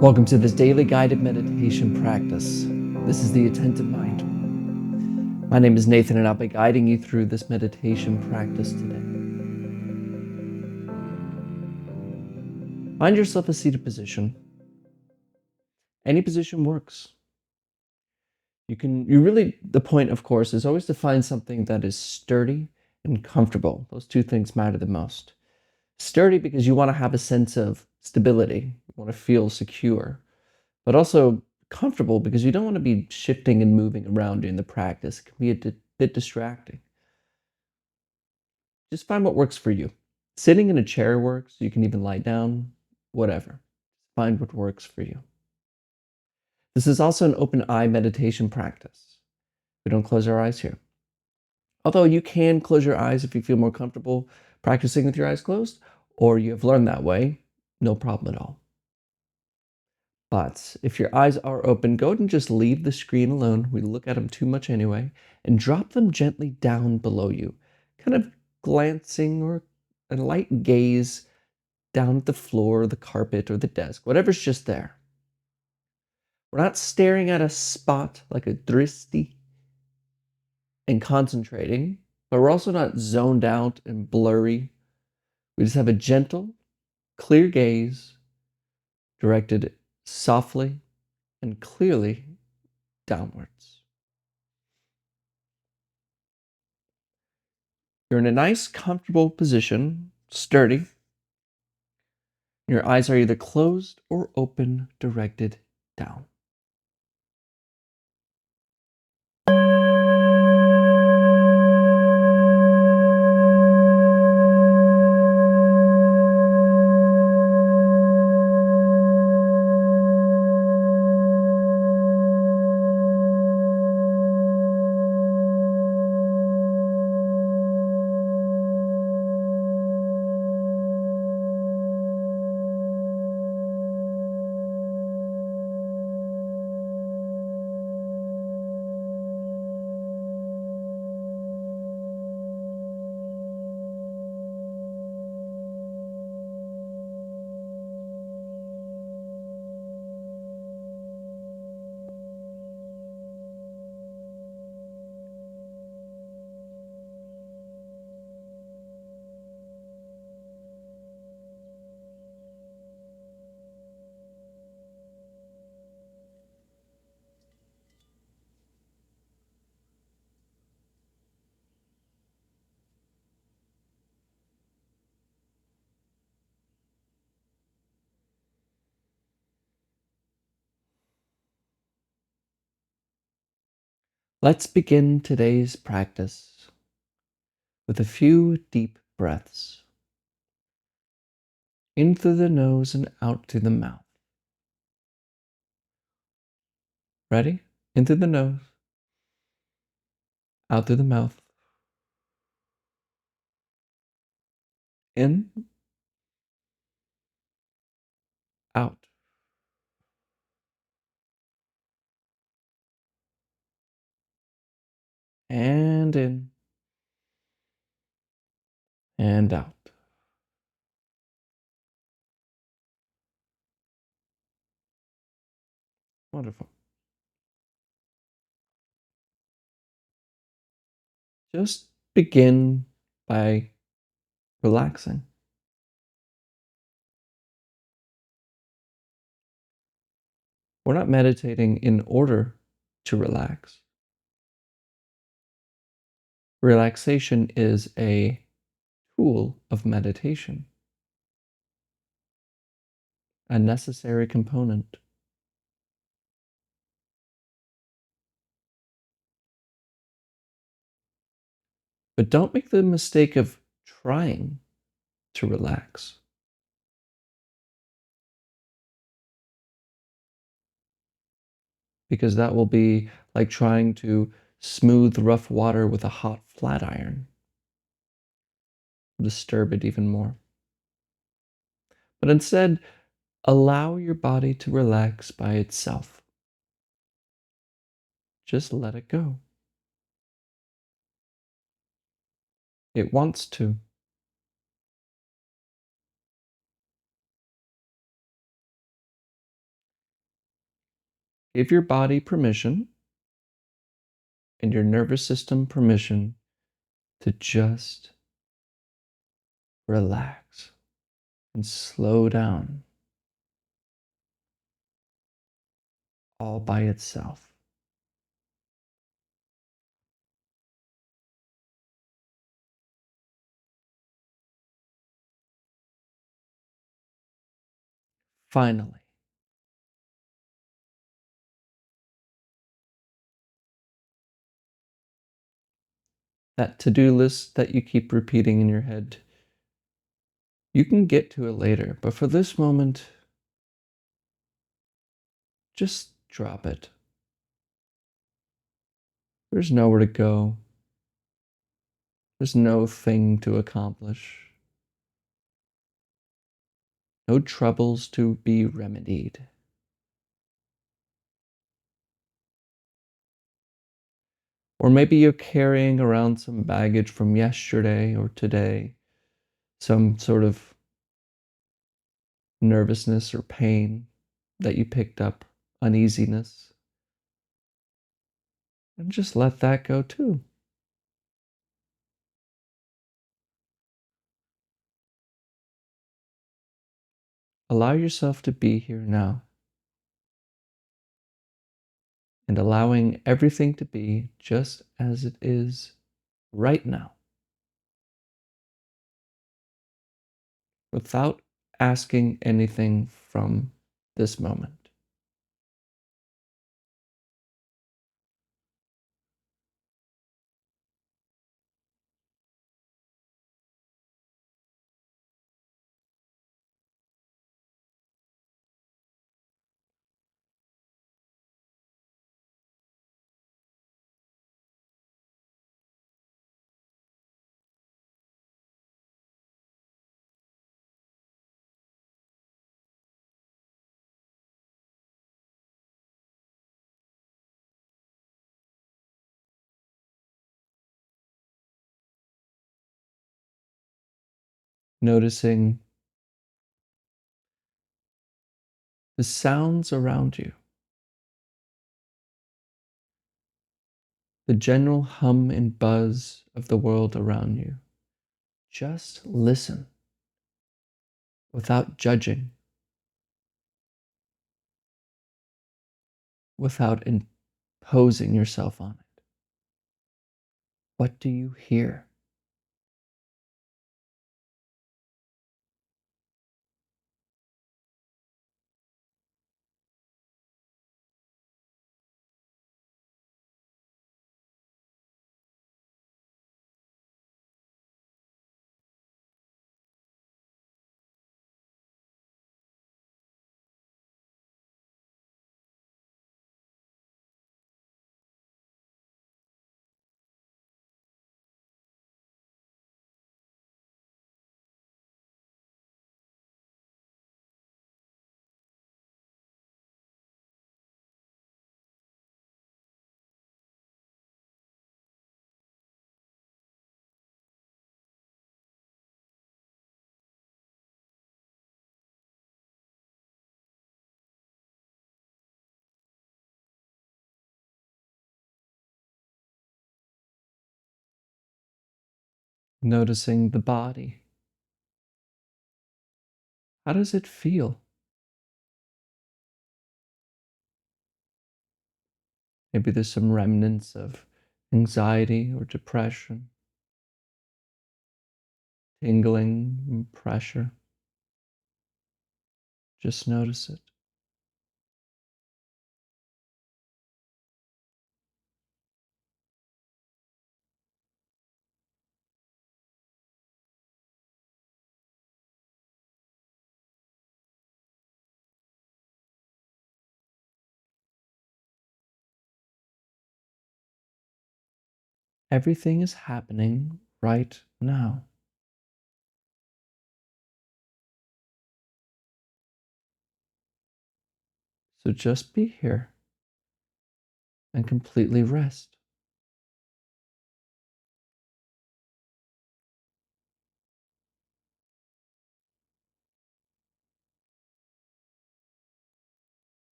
Welcome to this daily guided meditation practice. This is the Attentive Mind. My name is Nathan, and I'll be guiding you through this meditation practice today. Find yourself a seated position. Any position works. The point, of course, is always to find something that is sturdy and comfortable. Those two things matter the most. Sturdy because you want to have a sense of stability, you want to feel secure, but also comfortable because you don't want to be shifting and moving around during the practice. It can be a bit distracting. Just find what works for you. Sitting in a chair works. You can even lie down, whatever. Find what works for you. This is also an open eye meditation practice. We don't close our eyes here. Although you can close your eyes if you feel more comfortable practicing with your eyes closed, or you have learned that way, no problem at all. But if your eyes are open, go ahead and just leave the screen alone. We look at them too much anyway, and drop them gently down below you, kind of glancing or a light gaze down at the floor, the carpet, or the desk, whatever's just there. We're not staring at a spot like a dristi and concentrating, but we're also not zoned out and blurry. We just have a gentle, clear gaze directed softly and clearly downwards. You're in a nice, comfortable position, sturdy. Your eyes are either closed or open, directed down. Let's begin today's practice with a few deep breaths in through the nose and out through the mouth. Ready? In through the nose, out through the mouth. In, out. And in, and out. Wonderful. Just begin by relaxing. We're not meditating in order to relax. Relaxation is a tool of meditation, a necessary component. But don't make the mistake of trying to relax, because that will be like trying to smooth rough water with a hot flat iron. Disturb it even more. But instead, allow your body to relax by itself. Just let it go. It wants to. Give your body permission and your nervous system permission to just relax and slow down all by itself. Finally, that to-do list that you keep repeating in your head, you can get to it later, but for this moment, just drop it. There's nowhere to go. There's no thing to accomplish. No troubles to be remedied. Or maybe you're carrying around some baggage from yesterday or today, some sort of nervousness or pain that you picked up, uneasiness, and just let that go too. Allow yourself to be here now and allowing everything to be just as it is right now without asking anything from this moment. Noticing the sounds around you, the general hum and buzz of the world around you. Just listen without judging, without imposing yourself on it. What do you hear? Noticing the body. How does it feel? Maybe there's some remnants of anxiety or depression, tingling and pressure. Just notice it. Everything is happening right now. So just be here and completely rest.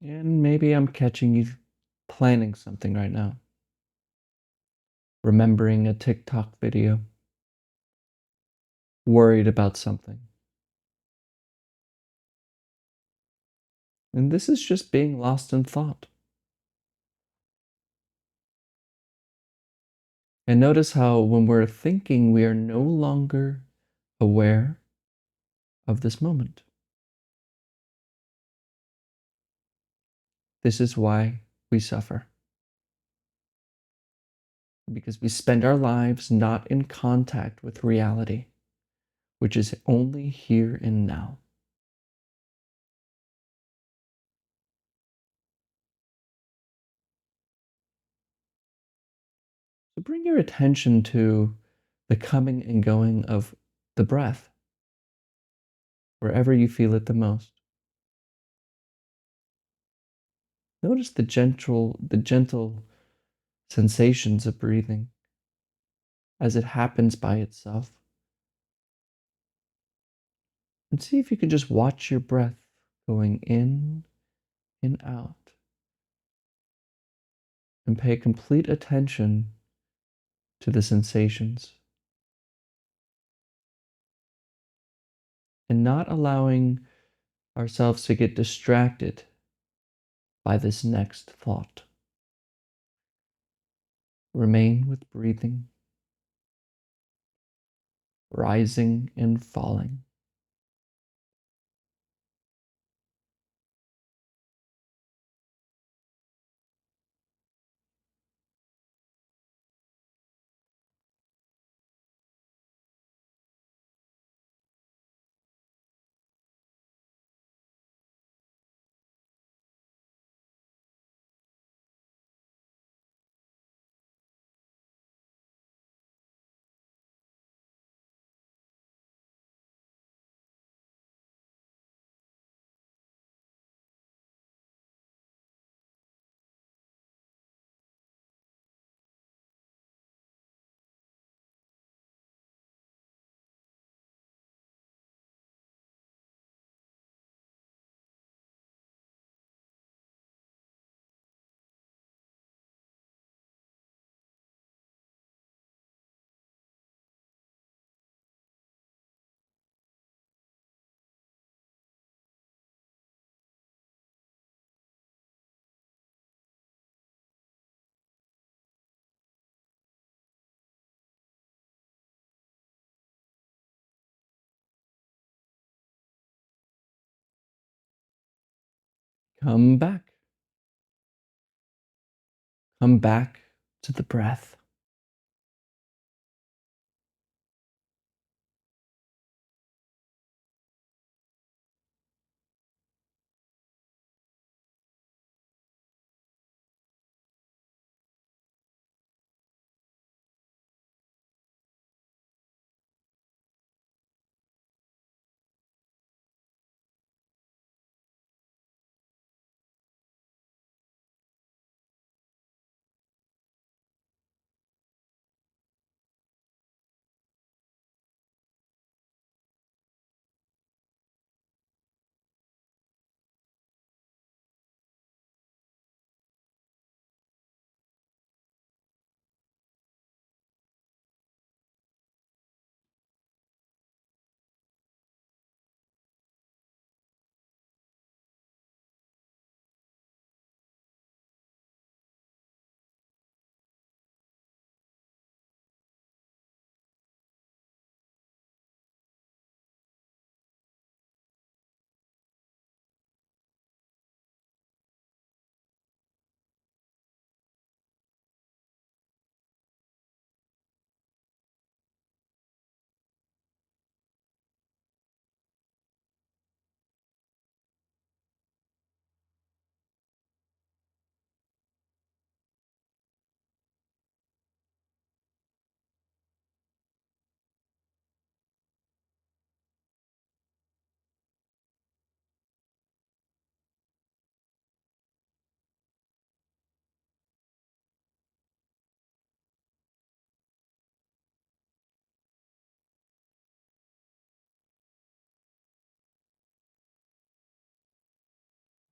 And maybe I'm catching you planning something right now, remembering a TikTok video, worried about something. And this is just being lost in thought. And notice how when we're thinking, we are no longer aware of this moment. This is why we suffer, because we spend our lives not in contact with reality, which is only here and now. So bring your attention to the coming and going of the breath, wherever you feel it the most. Notice the gentle sensations of breathing as it happens by itself. And see if you can just watch your breath going in and out and pay complete attention to the sensations and not allowing ourselves to get distracted by this next thought. Remain with breathing, rising and falling. Come back. Come back to the breath.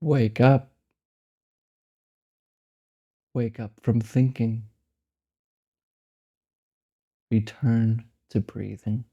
Wake up. Wake up from thinking. Return to breathing.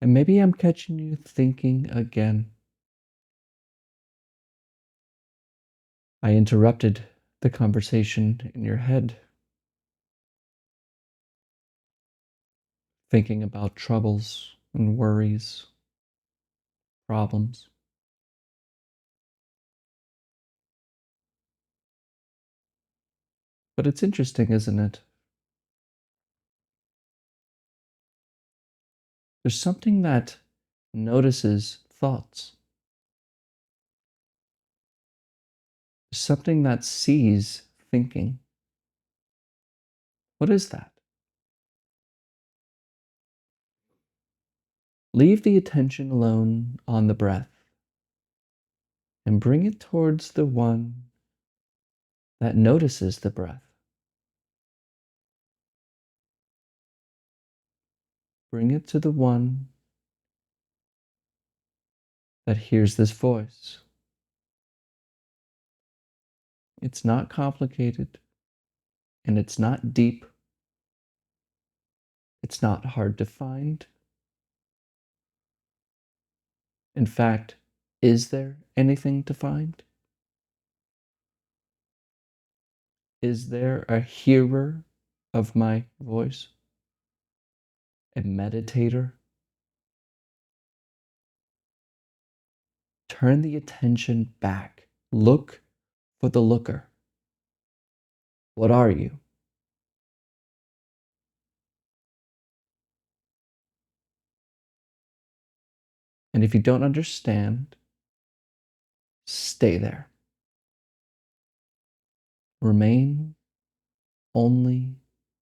And maybe I'm catching you thinking again. I interrupted the conversation in your head, thinking about troubles and worries, problems. But it's interesting, isn't it? There's something that notices thoughts, there's something that sees thinking. What is that? Leave the attention alone on the breath and bring it towards the one that notices the breath. Bring it to the one that hears this voice. It's not complicated and it's not deep. It's not hard to find. In fact, is there anything to find? Is there a hearer of my voice? A meditator? Turn the attention back. Look for the looker. What are you? And if you don't understand, stay there. Remain only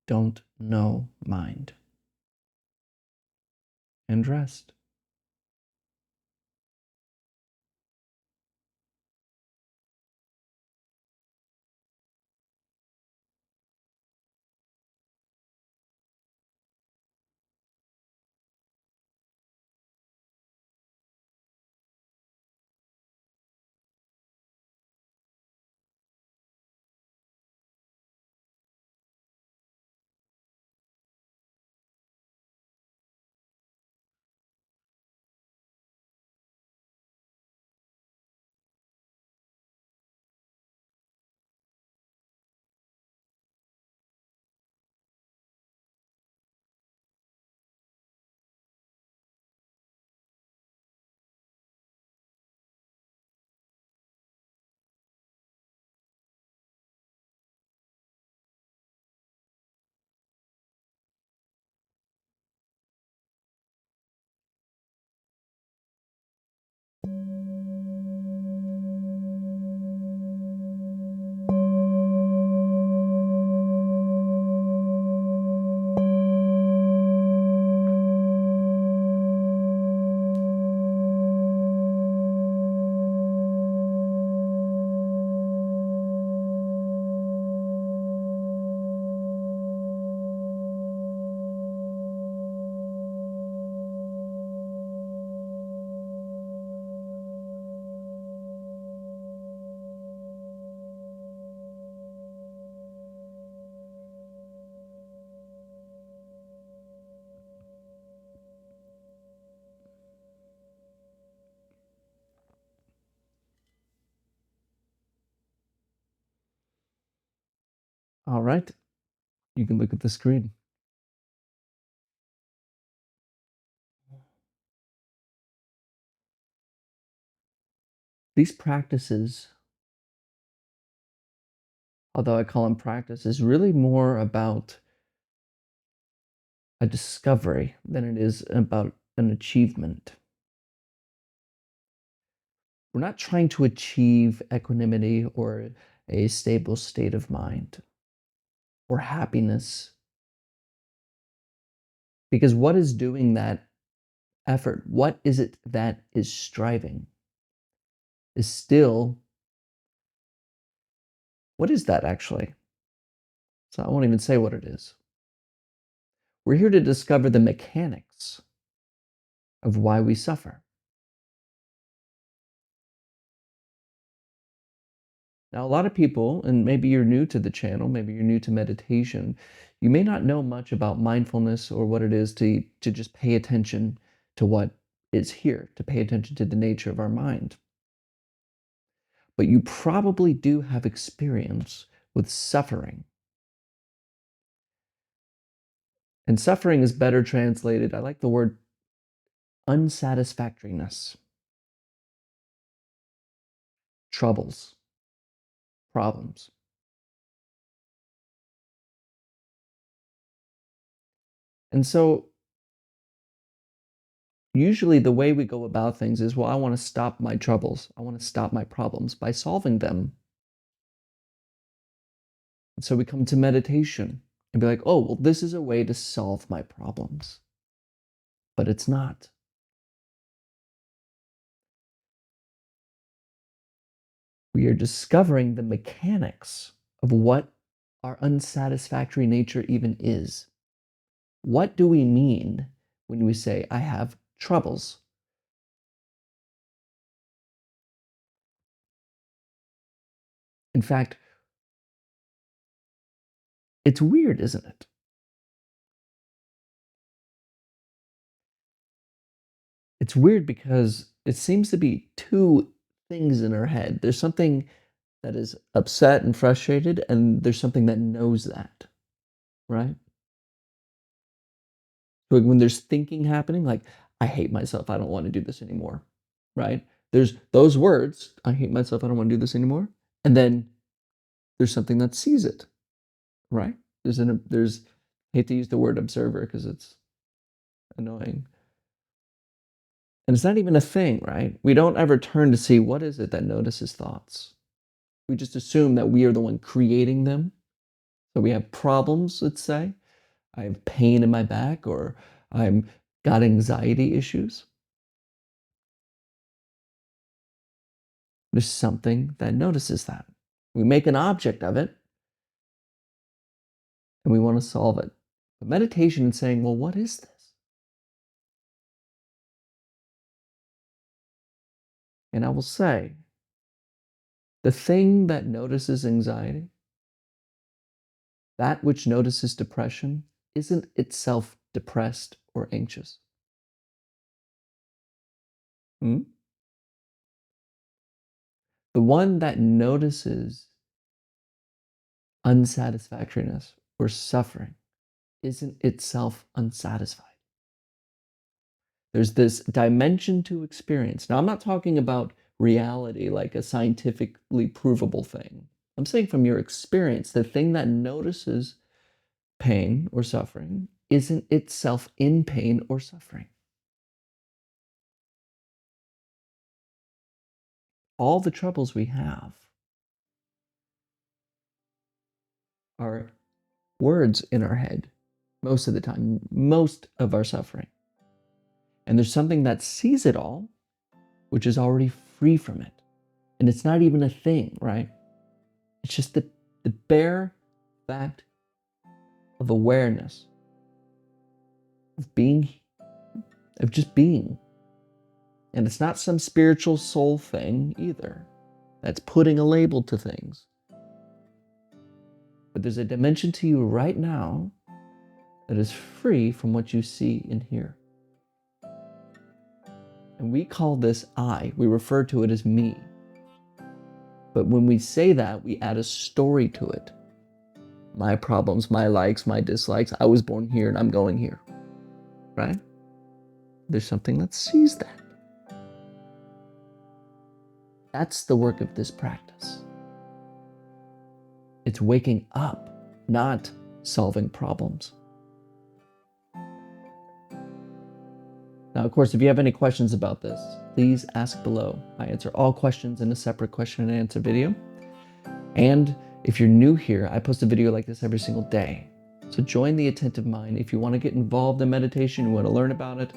don't know mind. And rest. All right, you can look at the screen. These practices, although I call them practice, is really more about a discovery than it is about an achievement. We're not trying to achieve equanimity or a stable state of mind or happiness, because what is doing that effort? What is it that is striving? Is still, what is that actually? So I won't even say what it is. We're here to discover the mechanics of why we suffer. Now, a lot of people, and maybe you're new to the channel, maybe you're new to meditation, you may not know much about mindfulness or what it is to just pay attention to what is here, to pay attention to the nature of our mind. But you probably do have experience with suffering. And suffering is better translated, I like the word unsatisfactoriness, troubles, problems. And so usually the way we go about things is, well, I want to stop my troubles. I want to stop my problems by solving them. And so we come to meditation and be like, oh, well, this is a way to solve my problems. But it's not. We are discovering the mechanics of what our unsatisfactory nature even is. What do we mean when we say, I have troubles? In fact, it's weird, isn't it? It's weird because it seems to be two things in our head. There's something that is upset and frustrated, and there's something that knows that, right? Like when there's thinking happening, like, I hate myself, I don't want to do this anymore, right? There's those words, I hate myself, I don't want to do this anymore. And then there's something that sees it, right? There's, I hate to use the word observer because it's annoying. And it's not even a thing, right? We don't ever turn to see what is it that notices thoughts. We just assume that we are the one creating them. So we have problems, let's say. I have pain in my back, or I'm got anxiety issues. There's something that notices that. We make an object of it and we want to solve it. But meditation is saying, well, what is this? And I will say, the thing that notices anxiety, that which notices depression, isn't itself depressed or anxious. Hmm? The one that notices unsatisfactoriness or suffering isn't itself unsatisfied. There's this dimension to experience. Now, I'm not talking about reality like a scientifically provable thing. I'm saying from your experience, the thing that notices pain or suffering isn't itself in pain or suffering. All the troubles we have are words in our head most of the time, most of our suffering. And there's something that sees it all, which is already free from it. And it's not even a thing, right? It's just the bare fact of awareness, of being, of just being. And it's not some spiritual soul thing either that's putting a label to things. But there's a dimension to you right now that is free from what you see and hear. And we call this I. We refer to it as me. But when we say that, we add a story to it. my problems, my likes, my dislikes. I was born here and I'm going here, right? There's something that sees that. That's the work of this practice. It's waking up, not solving problems. Now, of course, if you have any questions about this, please ask below. I answer all questions in a separate question and answer video. And if you're new here, I post a video like this every single day. So join the Attentive Mind if you want to get involved in meditation, you want to learn about it,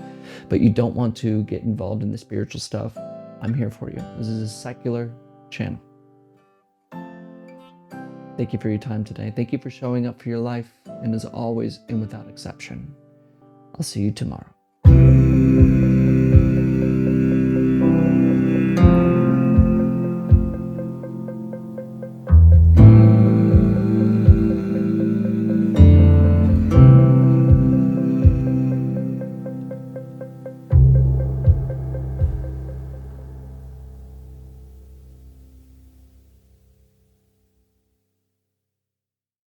but you don't want to get involved in the spiritual stuff. I'm here for you. This is a secular channel. Thank you for your time today. Thank you for showing up for your life. And as always, and without exception, I'll see you tomorrow.